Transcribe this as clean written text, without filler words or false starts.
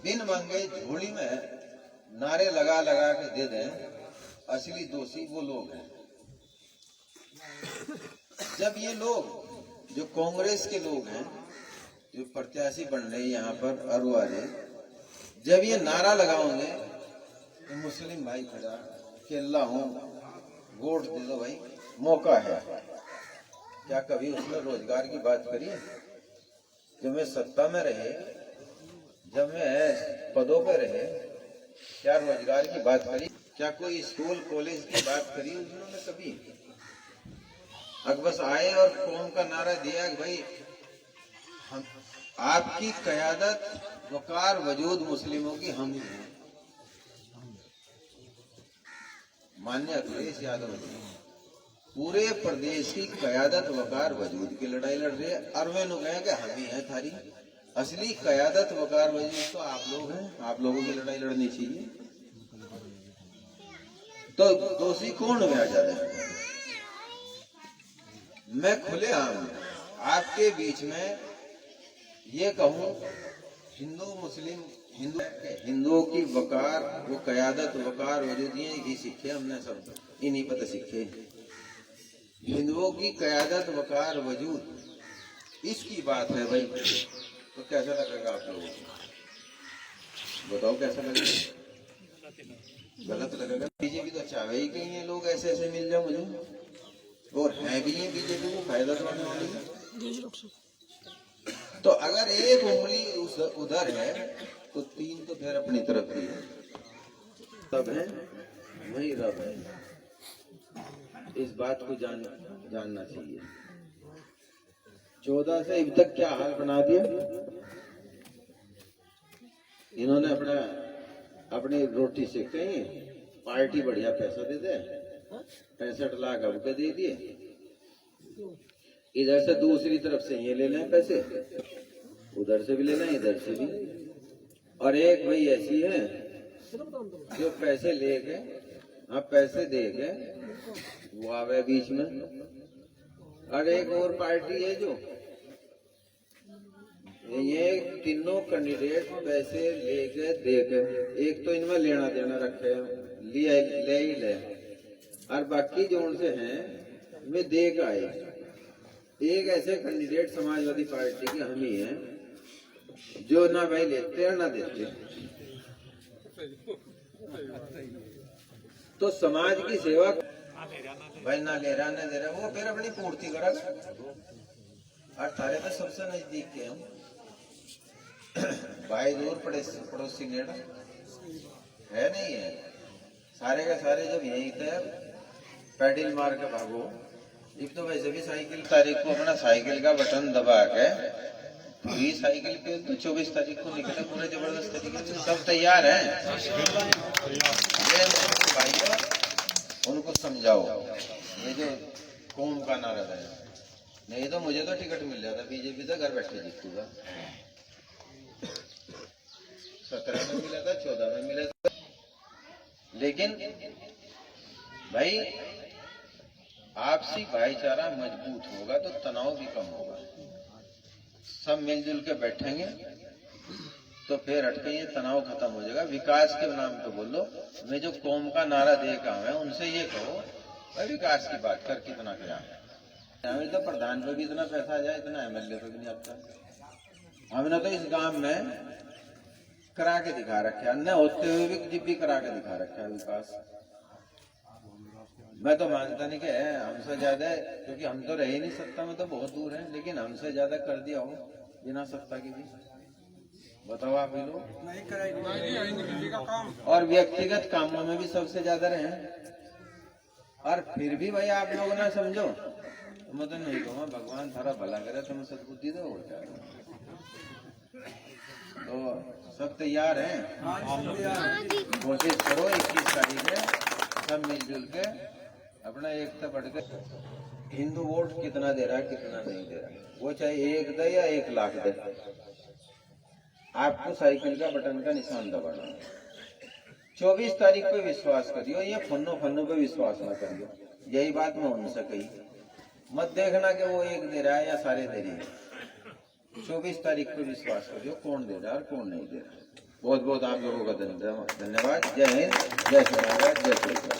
बिन मांगे झोली में नारे लगा लगा के दे दें, असली दोषी वो लोग हैं। जब ये लोग जो कांग्रेस के लोग हैं, जो प्रत्याशी बन रहे हैं यहाँ पर अरुआरे, जब ये नारा लगाओगे तो मुस्लिम भाई खड़ा कि अल्लाह हूँ वोट दे दो भाई, मौका है। क्या कभी उसने रोजगार की बात करी? जब मैं सत्ता में रहे, जब मैं पदों पे रहे, क्या रोजगार की बात करी? क्या कोई स्कूल कॉलेज की बात करी उन्होंने कभी? अब बस आए और कौम का नारा दिया कि भाई हम आपकी क़यादत वकार वजूद मुस्लिमों की हम ही हैं। मान्य अखिलेश यादव जी पूरे प्रदेश की क़यादत वकार वजूद की लड़ाई लड़ रहे हैं, और वे लोग कहें कि हम ही हैं थारी असली क़यादत वकार वजूद तो आप लोग हैं, आप लोगों की लड़ाई लड़नी चाहिए। तो दोषी कौन हुआ ज्यादा? मैं खुलेआम आपके बीच में ये कहूं, हिंदू मुस्लिम हिंदुओं की वकार वो क़यादत वकार वजूद ही सीखे हमने, सब इन्हीं पता सीखे। हिंदुओं की क़यादत वकार वजूद इसकी बात है भाई, तो कैसा लगेगा आप लोगों को? बताओ कैसा लगेगा? गलत लगेगा। बीजेपी तो चाहे ही कहीं है लोग ऐसे ऐसे मिल जाओ मुझे, और है भी है बीजेपी को फायदा उठाने वाली। तो अगर एक उंगली उधर है तो तीन तो फिर अपनी तरफ ही है। सब है वही रब है, इस बात को जानना चाहिए। 14 से अभी तक क्या हाल बना दिया इन्होंने। अपनी रोटी सेकते ही पार्टी बढ़िया पैसा दे दे, 65 लाख अब के दे दिए, इधर से दूसरी तरफ से ये ले लें पैसे, उधर से भी ले लें, इधर से भी। और एक भाई ऐसी है जो पैसे लेके, हाँ पैसे दे के वो आवे बीच में, और एक और पार्टी है जो ये तीनों कैंडिडेट पैसे लेके देके, एक तो इनमें लेना देना रखे ले ही ले, और बाकी जो उनसे हैं वे दे के आए। एक ऐसे कैंडिडेट समाजवादी पार्टी के हम ही हैं जो ना भाई लेते हैं ना देते। तो समाज की सेवा भाई ना ले रहा ना दे रहा, वो फिर अपनी पूर्ति करेगा। और तारे तो सबसे नजदीक के हम भाई दूर पड़ोसी नेड़ा है नहीं है, सारे का सारे जब यही थे पैडल मार के भागो। एक तो वैसे भी साइकिल तारीख को अपना साइकिल का बटन दबा के पूरी साइकिल पे तो 24 तारीख को निकले पूरे जबरदस्त तरीके से, सब तैयार हैं। ये भाइयों उनको समझाओ, ये जो कौम का नारा है, नहीं तो मुझे तो टिकट मिल जाता बीजेपी से, घर बैठे जीतूंगा। 17 में मिला था, 14 में मिला था, लेकिन भाई आपसी भाईचारा मजबूत होगा तो तनाव भी कम होगा। सब मिलजुल के बैठेंगे तो फिर हटके ये तनाव खत्म हो जाएगा। विकास के नाम पे बोलो, मैं जो कौम का नारा दे के आऊँ उनसे ये कहो भाई विकास की बात कर कितना क्या है। हमें तो प्रधान पे भी इतना पैसा आ जाए, इतना एमएलए पे भी नहीं आता। हमने तो इस गांव में करा के दिखा रखा, अन्य होते हुए भी जिब्बी करा के दिखा रखा है विकास। मैं तो मानता नहीं कि हमसे ज्यादा, क्योंकि हम तो रहे नहीं सत्ता में, तो बहुत दूर है, लेकिन हमसे ज्यादा कर दिया हो बिना सत्ता के भी। बताओ आप ही लोग, और व्यक्तिगत कामों में भी सबसे ज्यादा रहे, और फिर भी भाई आप लोग ना समझो तो मैं तो नहीं कहूँगा भगवान थारा भला करे, तुम्हें सद्बुद्धि दो। तो सब तैयार हैं, कोशिश करो 21 तारीख है सब मिलजुल के अपना एकता बढ़ के। हिंदू वोट कितना दे रहा है कितना नहीं दे रहा, वो चाहे 1 दे या 1 लाख दे, आपको साइकिल का बटन का निशान दबाना। 24 तारीख पे विश्वास करियो, ये फन्नो पे विश्वास ना करियो। यही बात मैं उनसे कही, मत देखना कि वो 1 दे रहा है या सारे दे रहे हैं। 24 तारीख को विश्वास करियो कौन दे रहा है और कौन नहीं दे रहा है। बहुत बहुत आप लोगों का धन्यवाद। जय हिंद, जय श्री महाराज, जय श्री राम।